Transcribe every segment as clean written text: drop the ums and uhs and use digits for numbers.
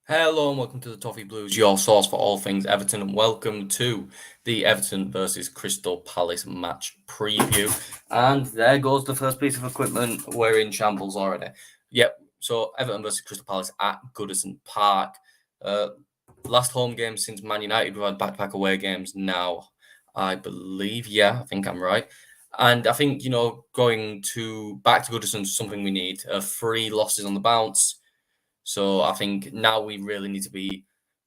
Hello and welcome to the Toffee Blues, your source for all things Everton, and welcome to the Everton versus Crystal Palace match preview. And there goes the first piece of equipment. We're in shambles already. Yep. So Everton versus Crystal Palace at Goodison Park. Last home game since Man United. We've had back-to-back away games now, I believe. Yeah, I think I'm right. And I think going to back to Goodison is something we need. 3 losses on the bounce. So I think now we really need to be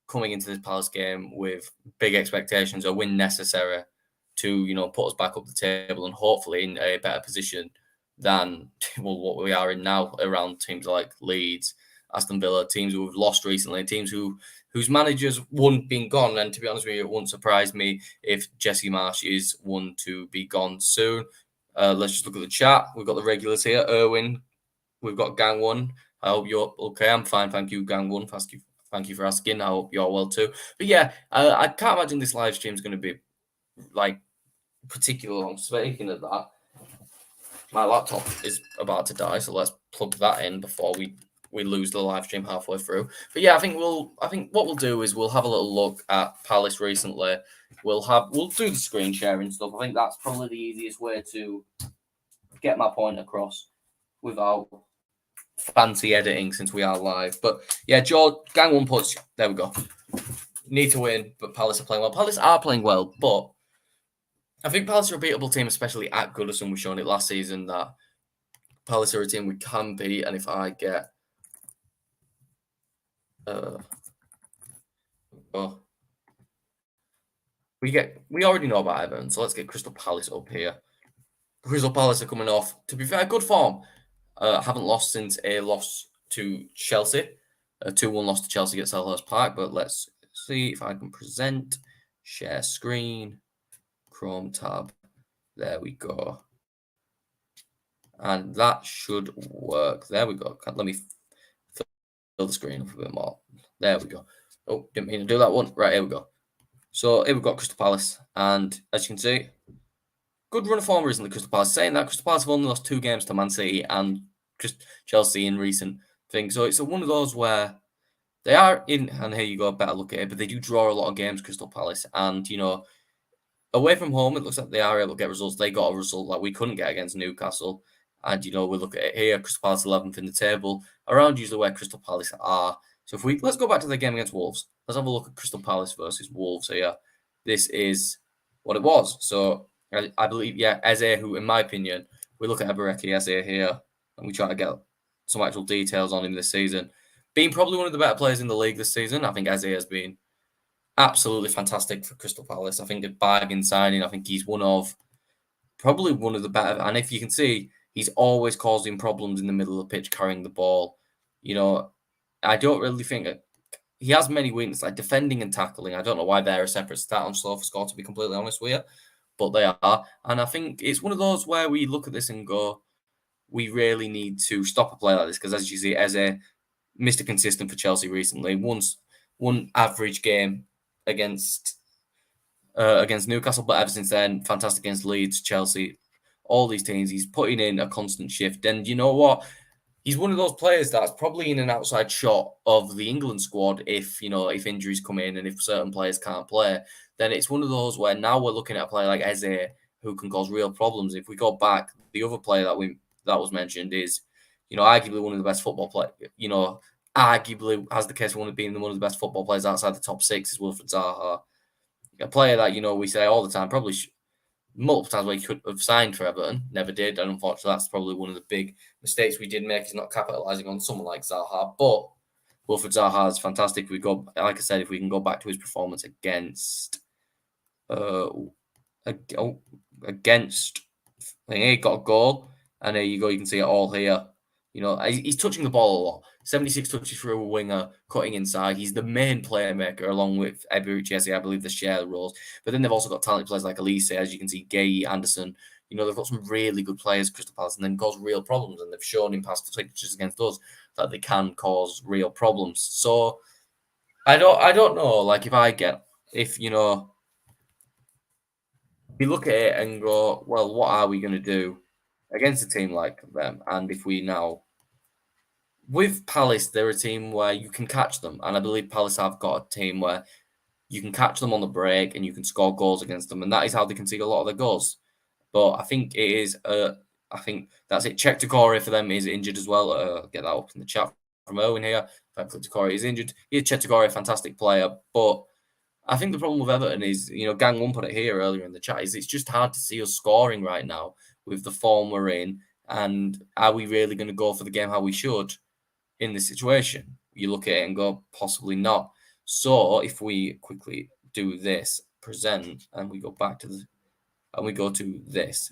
coming into this Palace game with big expectations, a win necessary to put us back up the table and hopefully in a better position than what we are in now around teams like Leeds, Aston Villa, teams who have lost recently, teams whose managers wouldn't been gone. And to be honest with you, it wouldn't surprise me if Jesse Marsh is one to be gone soon. Let's just look at the chat. We've got the regulars here. Erwin, we've got Gang One. I hope you're okay. I'm fine, thank you, Gang One. Thank you for asking. I hope you're well too. But yeah, I can't imagine this live stream is going to be like particularly long. Speaking of that, my laptop is about to die, so let's plug that in before we lose the live stream halfway through. But yeah, I think what we'll do is we'll have a little look at Palace recently. We'll do the screen sharing stuff. I think that's probably the easiest way to get my point across without fancy editing since we are live. But yeah, George, Gang One puts, there we go. Need to win, but Palace are playing well. Palace are playing well, but I think Palace are a beatable team, especially at Goodison. We've shown it last season that Palace are a team we can beat. And if I get we already know about Everton, so let's get Crystal Palace up here. Crystal Palace are coming off, to be fair, good form. Haven't lost since a loss to Chelsea. A 2-1 loss to Chelsea at Selhurst Park. But let's see if I can present, share screen, Chrome tab. There we go. And that should work. There we go. Let me fill the screen up a bit more. There we go. Oh, didn't mean to do that one. Right, here we go. So here we've got Crystal Palace. And as you can see, good run of form recently, Crystal Palace. Saying that, Crystal Palace have only lost 2 games to Man City and Chelsea in recent things. So it's one of those where they are in, and here you go, better look at it, but they do draw a lot of games, Crystal Palace. And, away from home, it looks like they are able to get results. They got a result that we couldn't get against Newcastle. And, we look at it here, Crystal Palace 11th in the table, around usually where Crystal Palace are. So let's go back to the game against Wolves. Let's have a look at Crystal Palace versus Wolves here. This is what it was. So I believe, Eze, who, in my opinion, we look at Ebereki Eze here, and we try to get some actual details on him this season. Being probably one of the better players in the league this season, I think Eze has been absolutely fantastic for Crystal Palace. I think a bargain signing. I think he's probably one of the better. And if you can see, he's always causing problems in the middle of the pitch, carrying the ball. I don't really think he has many weaknesses, like defending and tackling. I don't know why they're a separate stat on SofaScore, to be completely honest with you, but they are. And I think it's one of those where we look at this and go, we really need to stop a play like this because, as you see, Eze Mr. Consistent for Chelsea recently. One average game against Newcastle, but ever since then, fantastic against Leeds, Chelsea, all these teams. He's putting in a constant shift, and you know what? He's one of those players that's probably in an outside shot of the England squad if injuries come in and if certain players can't play. Then it's one of those where now we're looking at a player like Eze who can cause real problems. If we go back, the other player that was mentioned is, arguably one of the best football players. Arguably has the case for being one of the best football players outside the top 6 is Wilfred Zaha, a player that we say all the time, probably multiple times where he could have signed for Everton, never did, and unfortunately that's probably one of the big mistakes we did make is not capitalising on someone like Zaha. But Wilfred Zaha is fantastic. Like I said, if we can go back to his performance against he got a goal, and there you go. You can see it all here. He's touching the ball a lot. 76 touches for a winger, cutting inside. He's the main playmaker, along with Eberechi Eze. I believe they share the roles. But then they've also got talented players like Elise, as you can see, Gay, Anderson. They've got some really good players, Crystal Palace, and then cause real problems. And they've shown in past fixtures against us that they can cause real problems. So I don't know. We look at it and go, well, what are we going to do against a team like them? And if we now with Palace, they're a team where you can catch them, and I believe Palace have got a team where you can catch them on the break and you can score goals against them, and that is how they concede a lot of their goals. But I think it is. I think that's it. Check Decore for them is injured as well. Get that up in the chat from Owen here. Thankfully, Decore is injured. Yeah, Check Decore, a fantastic player, but I think the problem with Everton is, Gang One put it here earlier in the chat, is it's just hard to see us scoring right now with the form we're in. And are we really going to go for the game how we should in this situation? You look at it and go, possibly not. So if we quickly do this, present, and we go back to the, and we go to this,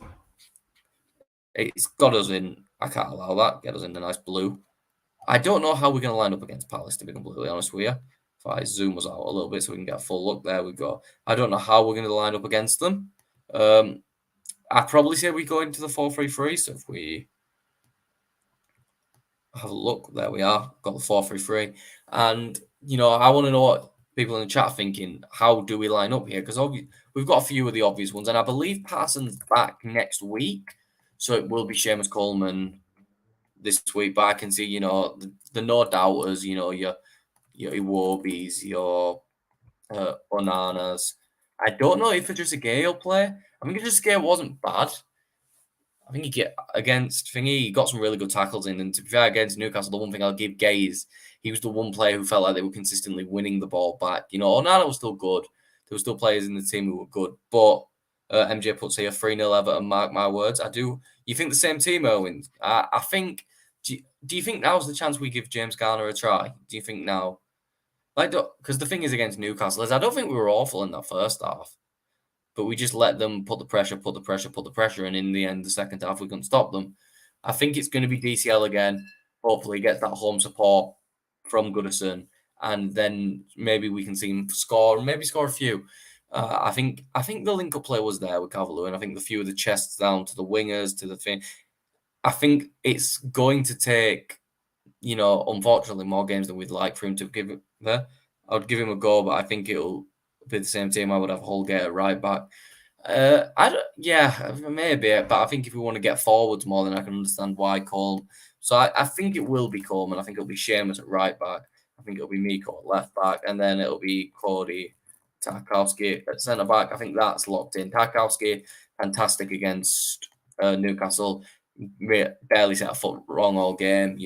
it's got us in. I can't allow that. Get us in the nice blue. I don't know how we're going to line up against Palace, to be completely honest with you. If I zoom us out a little bit so we can get a full look, there we go. I don't know how we're going to line up against them. I'd probably say we go into the 4-3-3. So if we have a look, there we are. Got the 4-3-3. And, I want to know what people in the chat are thinking. How do we line up here? Because we've got a few of the obvious ones. And I believe Parsons back next week. So it will be Seamus Coleman this week. But I can see, the no doubters, your Iwobi's, your Onanas. I don't know if just a Gale play. I think just Gale wasn't bad. I think he get against Thingy, he got some really good tackles in. And to be fair, against Newcastle, the one thing I'll give Gay is he was the one player who felt like they were consistently winning the ball back. Onana was still good. There were still players in the team who were good. But MJ puts here 3-0 Everton, mark my words. I do. You think the same team, Owen? I think. Do you think now's the chance we give James Garner a try? Do you think now? Because the thing is against Newcastle is I don't think we were awful in that first half, but we just let them put the pressure, and in the end, the second half we couldn't stop them. I think it's going to be DCL again. Hopefully, get that home support from Goodison, and then maybe we can see him score, maybe score a few. I think the link-up play was there with Calvert-Lewin. I think the few of the chests down to the wingers to the thing. I think it's going to take, unfortunately, more games than we'd like for him to give it there. I would give him a go, but I think it'll be the same team. I would have Holgate right back. Maybe, but I think if we want to get forwards more, then I can understand why Coleman. So I think it will be Coleman. I think it'll be Seamus at right back. I think it'll be Miko at left back, and then it'll be Cody Tarkowski at centre back. I think that's locked in. Tarkowski, fantastic against Newcastle. Barely set a foot wrong all game.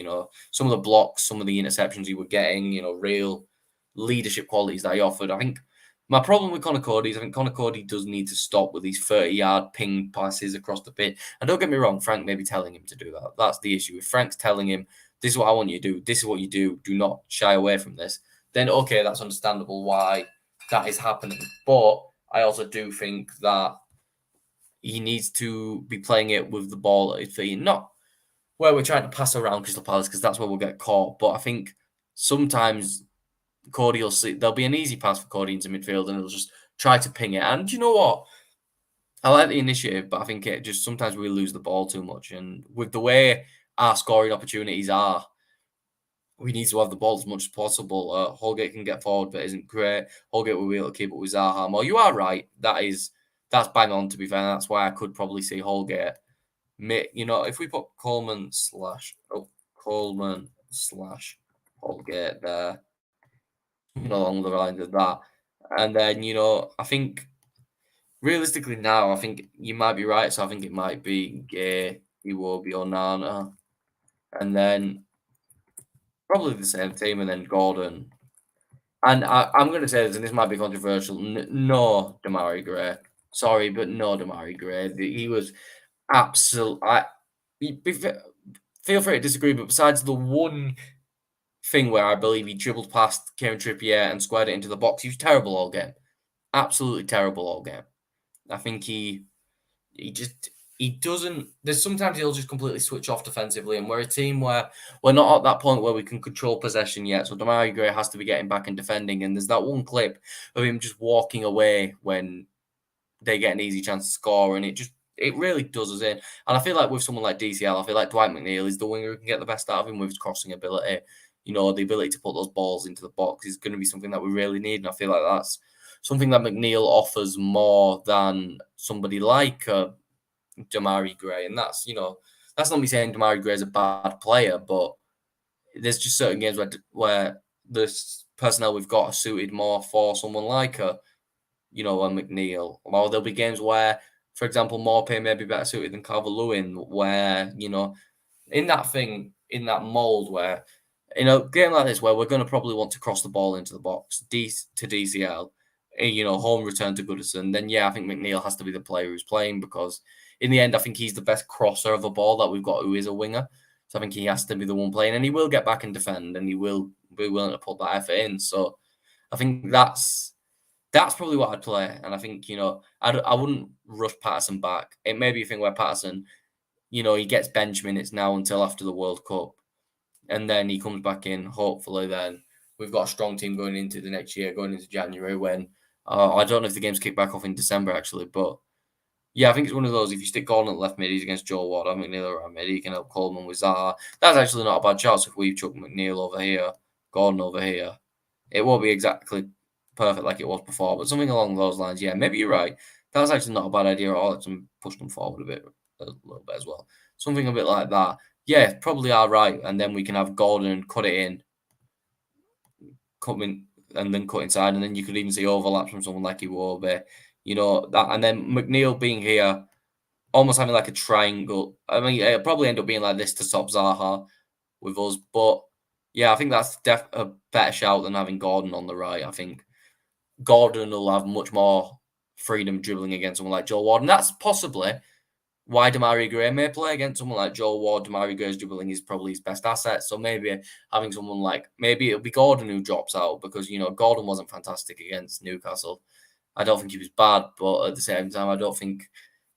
Some of the blocks, some of the interceptions he were getting, real leadership qualities that he offered. I think my problem with Connor Cody is I think Connor Cody does need to stop with these 30-yard ping passes across the pitch. And don't get me wrong, Frank may be telling him to do that. That's the issue. If Frank's telling him, this is what I want you to do, this is what you do not shy away from this, then okay, that's understandable why that is happening. But I also do think that he needs to be playing it with the ball at his feet, not where we're trying to pass around Crystal Palace, because that's where we'll get caught. But I think sometimes Cody will see there'll be an easy pass for Cody into midfield, and he'll just try to ping it. And you know what? I like the initiative, but I think it just sometimes we lose the ball too much. And with the way our scoring opportunities are, we need to have the ball as much as possible. Holgate can get forward, but isn't great. Holgate will be able to keep it with Zaha. Well, you are right. That's bang on, to be fair. That's why I could probably see Holgate. If we put Coleman / Holgate there, along the lines of that. And then, I think realistically now, I think you might be right. So I think it might be Gay, Iwobi, or Nana. And then probably the same team, and then Gordon. And I'm going to say this, and this might be controversial. No, Damari Gray. Sorry, but no, Damari Gray. He was absolute. Feel free to disagree, but besides the one thing where I believe he dribbled past Kieran Trippier and squared it into the box, he was terrible all game. Absolutely terrible all game. I think he doesn't. There's sometimes he'll just completely switch off defensively, and we're a team where we're not at that point where we can control possession yet. So Damari Gray has to be getting back and defending. And there's that one clip of him just walking away when they get an easy chance to score, and it really does us in. And I feel like with someone like DCL, I feel like Dwight McNeil is the winger who can get the best out of him with his crossing ability. The ability to put those balls into the box is going to be something that we really need. And I feel like that's something that McNeil offers more than somebody like Damari Gray. And that's not me saying Damari Gray is a bad player, but there's just certain games where the personnel we've got are suited more for someone like a McNeil. Or there'll be games where, for example, Maupay may be better suited than Calvert-Lewin, where in that mold where in a game like this where we're going to probably want to cross the ball into the box, to DCL, home return to Goodison, then yeah, I think McNeil has to be the player who's playing, because in the end, I think he's the best crosser of a ball that we've got who is a winger. So I think he has to be the one playing, and he will get back and defend, and he will be willing to put that effort in. So I think that's probably what I'd play. And I think, I wouldn't rush Patterson back. It may be a thing where Patterson, he gets bench minutes now until after the World Cup, and then he comes back in. Hopefully, then we've got a strong team going into the next year, going into January, when I don't know if the games kick back off in December, actually. But yeah, I think it's one of those. If you stick Gordon at left mid, he's against Joe Ward. I think McNeil around mid, he can help Coleman with Zaha. That's actually not a bad chance if we chuck McNeil over here, Gordon over here. It won't be exactly perfect like it was before, but something along those lines. Yeah, maybe you're right. That's actually not a bad idea at all. Let's push them forward a little bit as well. Something a bit like that. Yeah, probably are right. And then we can have Gordon cut it in, come in, and then cut inside, and then you could even see overlaps from someone like Iwobi. That, and then McNeil being here, almost having like a triangle. I mean, it'll probably end up being like this to stop Zaha with us, but yeah, I think that's a better shout than having Gordon on the right. I think Gordon will have much more freedom dribbling against someone like Joe Ward, and that's possibly why Demarai Gray may play against someone like Joe Ward. Demarai Gray's dribbling is probably his best asset, so maybe having someone like, maybe it'll be Gordon who drops out, because Gordon wasn't fantastic against Newcastle. I don't think he was bad, but at the same time, I don't think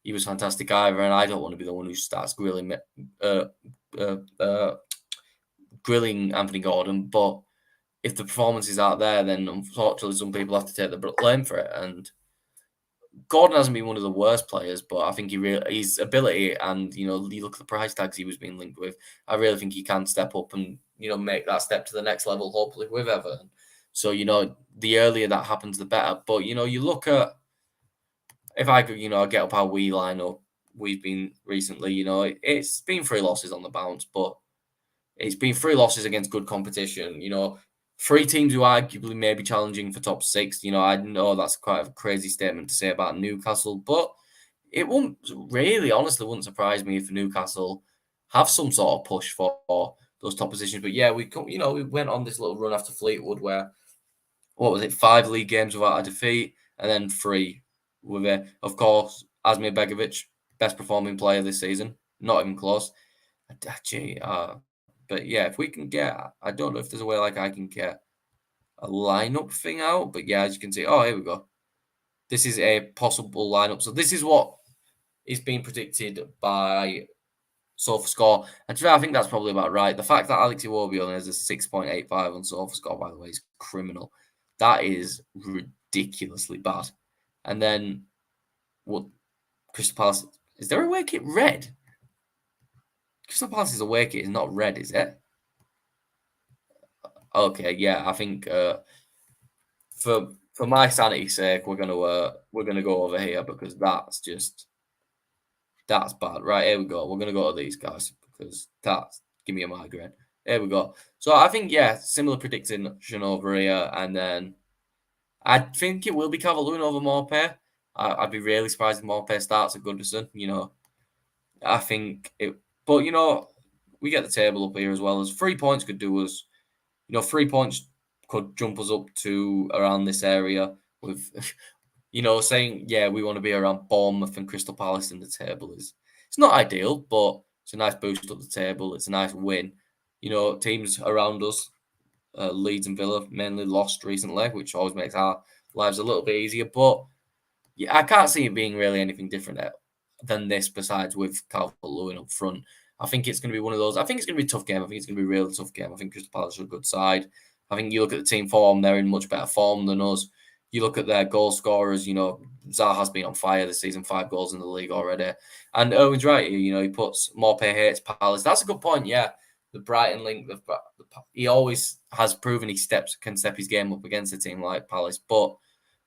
he was fantastic either, and I don't want to be the one who starts grilling Anthony Gordon. But if the performances aren't there, then unfortunately some people have to take the blame for it. And Gordon hasn't been one of the worst players, but I think his ability and, you look at the price tags he was being linked with, I really think he can step up and, make that step to the next level, hopefully with Everton. So, the earlier that happens, the better. But, you look at, if I could, get up how we line up, we've been recently, it's been 3 losses on the bounce, but it's been 3 losses against good competition. 3 teams who arguably may be challenging for top 6. I know that's quite a crazy statement to say about Newcastle, but it honestly wouldn't surprise me if Newcastle have some sort of push for those top positions. But yeah, we went on this little run after Fleetwood where, what was it, 5 league games without a defeat, and then 3 with it. Of course, Asmir Begovic, best performing player this season, not even close. But yeah, if we can get, I don't know if there's a way like I can get a lineup thing out, but yeah, as you can see, here we go. This is a possible lineup. So this is what is being predicted by SofaScore. And I think that's probably about right. The fact that Alex Iwobi only has a 6.85 on SofaScore, by the way, is criminal. That is ridiculously bad. And then, what? Crystal Palace, is there a away kit red? Crystal Palace's away kit is not red, is it? Okay, yeah, I think for my sanity's sake, we're gonna go over here, because that's bad. Right, here we go. We're gonna go to these guys, because that's give me a migraine. There we go. So I think, yeah, similar prediction over here, and then I think it will be Calvert-Lewin over Maupay. I'd be really surprised if Maupay starts at Goodison. I think it, but we get the table up here as well. As 3 points could do us. 3 points could jump us up to around this area with, saying, yeah, we want to be around Bournemouth and Crystal Palace in the table. It's not ideal, but it's a nice boost up the table. It's a nice win. Teams around us, Leeds and Villa, mainly lost recently, which always makes our lives a little bit easier. But yeah, I can't see it being really anything different than this, besides with Calvert-Lewin up front. I think it's going to be one of those. I think it's going to be a tough game. I think it's going to be a really tough game. I think Crystal Palace are a good side. I think you look at the team form, they're in much better form than us. You look at their goal scorers, Zaha's been on fire this season, 5 goals in the league already. And Owen's right, he puts Maupay hates Palace. That's a good point, yeah. The Brighton link, he always has proven he can step his game up against a team like Palace. But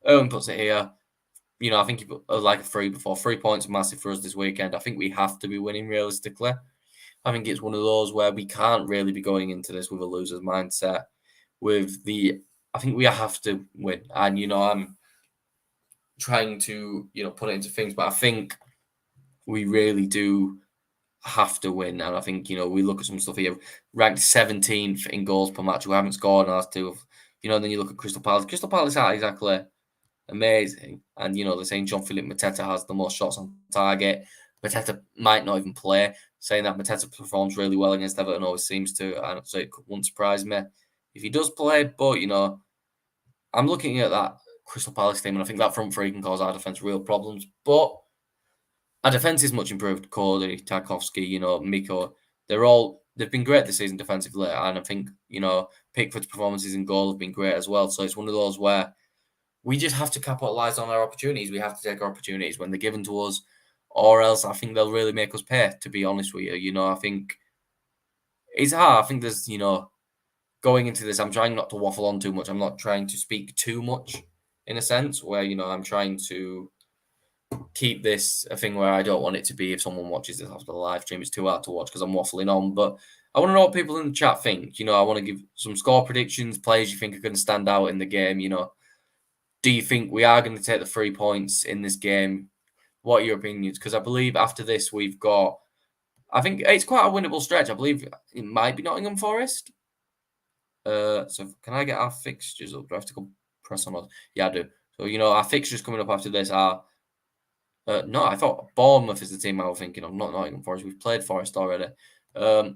Owen puts it here. I think he put like a 3 before. 3 points massive for us this weekend. I think we have to be winning realistically. I think it's one of those where we can't really be going into this with a loser's mindset. I think we have to win, and I'm trying to put it into things, but I think we really do have to win. And I think we look at some stuff here, ranked 17th in goals per match. We haven't scored in the last two. Then you look at Crystal Palace. Crystal Palace aren't exactly amazing, and they're saying John Philip Mateta has the most shots on target. Mateta might not even play. Saying that Mateta performs really well against Everton always seems to, and so it wouldn't surprise me if he does play. But I'm looking at that Crystal Palace team, and I think that front three can cause our defence real problems. But our defence is much improved. Cody, Tarkowski, Miko, they've been great this season defensively, and I think Pickford's performances in goal have been great as well. So it's one of those where we just have to capitalise on our opportunities. We have to take our opportunities when they're given to us, or else I think they'll really make us pay, to be honest with you. I think it's hard. I think there's, going into this, I'm trying not to waffle on too much. I'm not trying to speak too much in a sense where, I'm trying to keep this a thing where I don't want it to be if someone watches this after the live stream, it's too hard to watch because I'm waffling on. But I want to know what people in the chat think. I want to give some score predictions, players you think are going to stand out in the game, Do you think we are going to take the 3 points in this game? What are your opinions? Because I believe after this, I think it's quite a winnable stretch. I believe it might be Nottingham Forest. So can I get our fixtures up? Do I have to go press on? Yeah, I do. So, our fixtures coming up after this are... no, I thought Bournemouth is the team I was thinking of, not Nottingham Forest. We've played Forest already. Winnable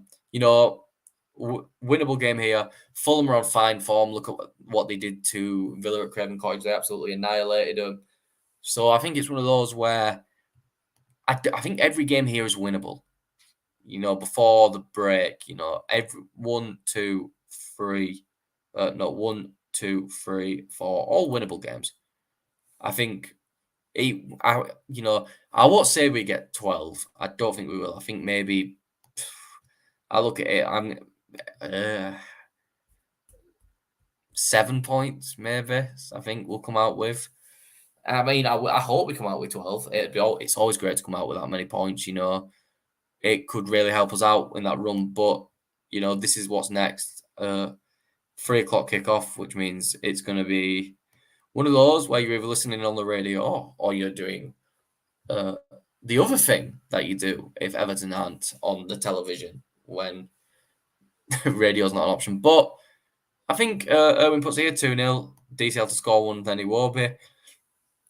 game here. Fulham are on fine form. Look at what they did to Villa at Craven Cottage. They absolutely annihilated them. So I think it's one of those where I think every game here is winnable. Before the break, every 1, 2, 3, 1, 2, 3, 4, all winnable games. I think I won't say we get 12. I don't think we will. I think maybe I look at it. I'm 7 points, maybe. I think we'll come out with. I mean, I hope we come out with 12. It's always great to come out with that many points. It could really help us out in that run. But this is what's next. 3 o'clock kickoff, which means it's going to be one of those where you're either listening on the radio or you're doing the other thing that you do if Everton aren't on the television when radio's not an option. But I think Erwin puts here 2-0. DCL to score one, then Iwobi.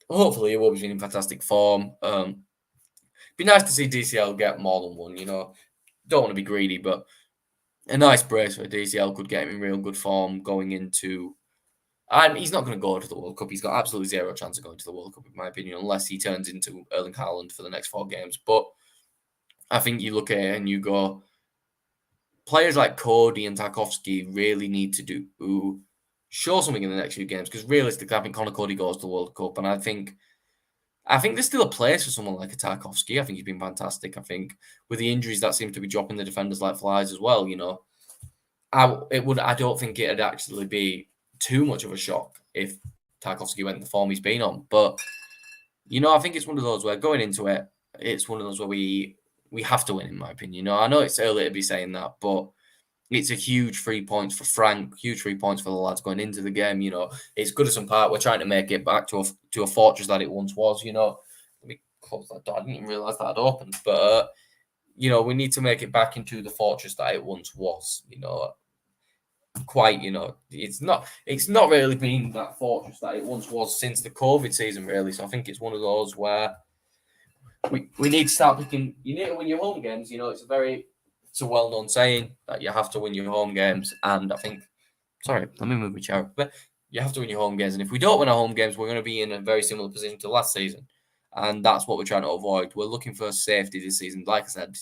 Hopefully, Iwobi's been in fantastic form. Be nice to see DCL get more than one. Don't want to be greedy, but a nice brace for DCL could get him in real good form going into. And he's not going to go to the World Cup. He's got absolutely zero chance of going to the World Cup, in my opinion, unless he turns into Erling Haaland for the next 4 games. But I think you look at it and you go, players like Cody and Tarkowski really need to show something in the next few games, because realistically, I think Connor Cody goes to the World Cup, and I think there's still a place for someone like a Tarkowski. I think he's been fantastic. I think with the injuries that seem to be dropping the defenders like flies as well, I don't think it'd actually be too much of a shock if Tarkowski went the form he's been on. But I think it's one of those where going into it, it's one of those where we have to win, in my opinion. I know it's early to be saying that, but it's a huge 3 points for Frank, huge 3 points for the lads going into the game. It's Goodison Park. We're trying to make it back to a fortress that it once was. Let me close that door. I didn't even realise that had opened. But, we need to make it back into the fortress that it once was. Quite, it's not really been that fortress that it once was since the COVID season, really. So I think it's one of those where we need to start picking. You need to win your home games. It's a well-known saying that you have to win your home games. And I think, sorry, let me move my chair up. But you have to win your home games. And if we don't win our home games, we're going to be in a very similar position to last season. And that's what we're trying to avoid. We're looking for safety this season. Like I said,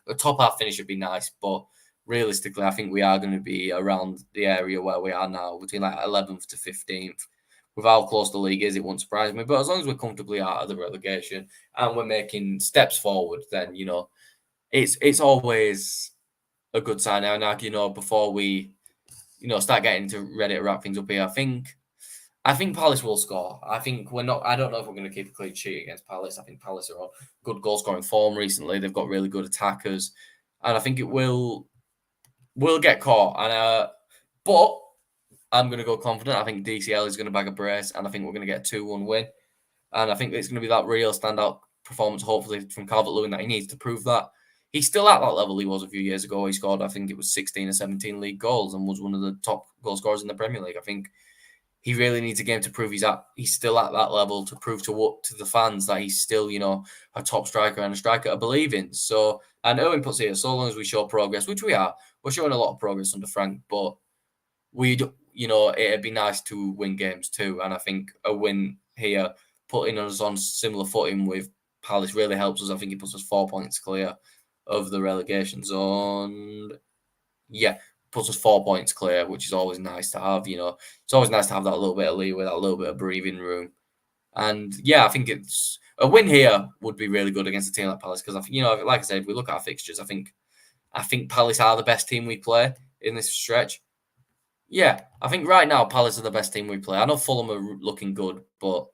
the top half finish would be nice, but realistically, I think we are going to be around the area where we are now, between like 11th to 15th. With how close the league is, it won't surprise me. But as long as we're comfortably out of the relegation and we're making steps forward, then, it's always a good sign. Now, before we, start getting to ready to wrap things up here, I think Palace will score. I don't know if we're going to keep a clean sheet against Palace. I think Palace are on good goal scoring form recently. They've got really good attackers. and I think it will get caught. And but I'm going to go confident. I think DCL is going to bag a brace, and I think we're going to get a 2-1 win. And I think it's going to be that real standout performance, hopefully, from Calvert-Lewin that he needs to prove that he's still at that level he was a few years ago. He scored, I think it was 16 or 17 league goals and was one of the top goal scorers in the Premier League. I think he really needs a game to prove he's still at that level, to prove to the fans that he's still, a top striker and a striker I believe in. So, and Owen puts here, so long as we show progress, which we are, we're showing a lot of progress under Frank, but it'd be nice to win games too. And I think a win here, putting us on similar footing with Palace, really helps us. I think it puts us 4 points clear of the relegation zone. Yeah, puts us 4 points clear, which is always nice to have. It's always nice to have that little bit of leeway, that little bit of breathing room. And yeah, I think it's a win here would be really good against a team like Palace, because like I said, if we look at our fixtures, I think Palace are the best team we play in this stretch. Yeah, I think right now Palace are the best team we play. I know Fulham are looking good, but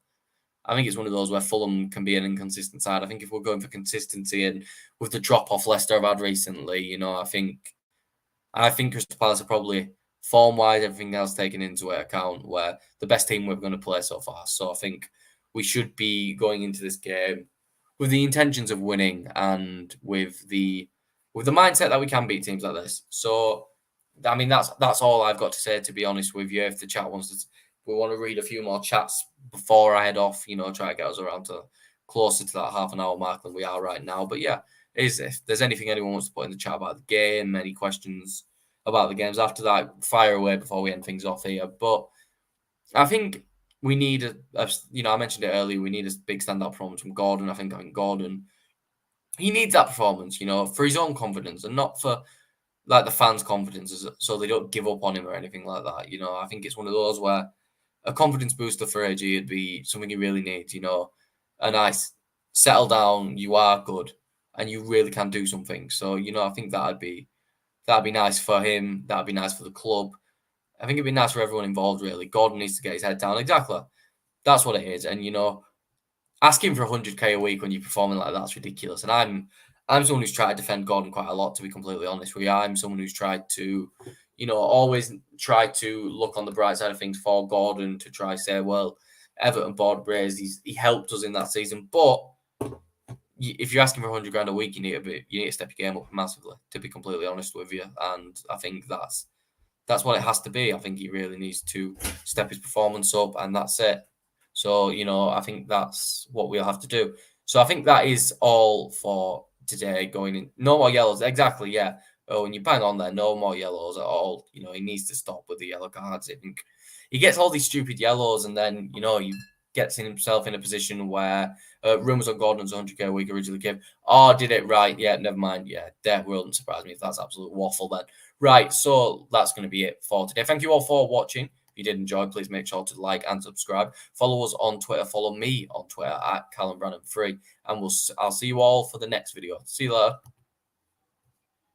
I think it's one of those where Fulham can be an inconsistent side. I think if we're going for consistency, and with the drop off Leicester have had recently, I think Crystal Palace are probably form wise, everything else taken into account, where the best team we're going to play so far. So I think we should be going into this game with the intentions of winning, and with the mindset that we can beat teams like this. So I mean, that's all I've got to say, to be honest with you. If the chat wants to, we want to read a few more chats before I head off, try to get us around to closer to that half an hour mark than we are right now. But yeah, if there's anything anyone wants to put in the chat about the game, any questions about the games after that, fire away before we end things off here. But I think we need I mentioned it earlier, we need a big standout performance from Gordon. I think Gordon, he needs that performance, for his own confidence, and not for like the fans' confidence, so they don't give up on him or anything like that. I think it's one of those where a confidence booster for AG would be something he really needs. A nice settle down. You are good, and you really can do something. So I think that'd be nice for him. That'd be nice for the club. I think it'd be nice for everyone involved. Really, Gordon needs to get his head down. Exactly, that's what it is. And asking for 100k a week when you're performing like that's ridiculous. And I'm someone who's tried to defend Gordon quite a lot, to be completely honest with you. I'm someone who's tried to, always try to look on the bright side of things for Gordon, to try say, well, Everton board braised, he helped us in that season. But if you're asking for 100 grand a week, you need to step your game up massively, to be completely honest with you. And I think that's what it has to be. I think he really needs to step his performance up, and that's it. So, I think that's what we'll have to do. So I think that is all for today going in. No more yellows. Exactly, yeah. Oh, when you bang on there, no more yellows at all. He needs to stop with the yellow cards. I think he gets all these stupid yellows, and then, he gets himself in a position where rumours on Gordon's 100k a week originally came. Oh, did it right. Yeah, never mind. Yeah, that wouldn't surprise me if that's absolute waffle then. Right, so that's going to be it for today. Thank you all for watching. If you did enjoy, please make sure to like and subscribe. Follow us on Twitter. Follow me on Twitter at Callum Brannan3. And I'll see you all for the next video. See you later.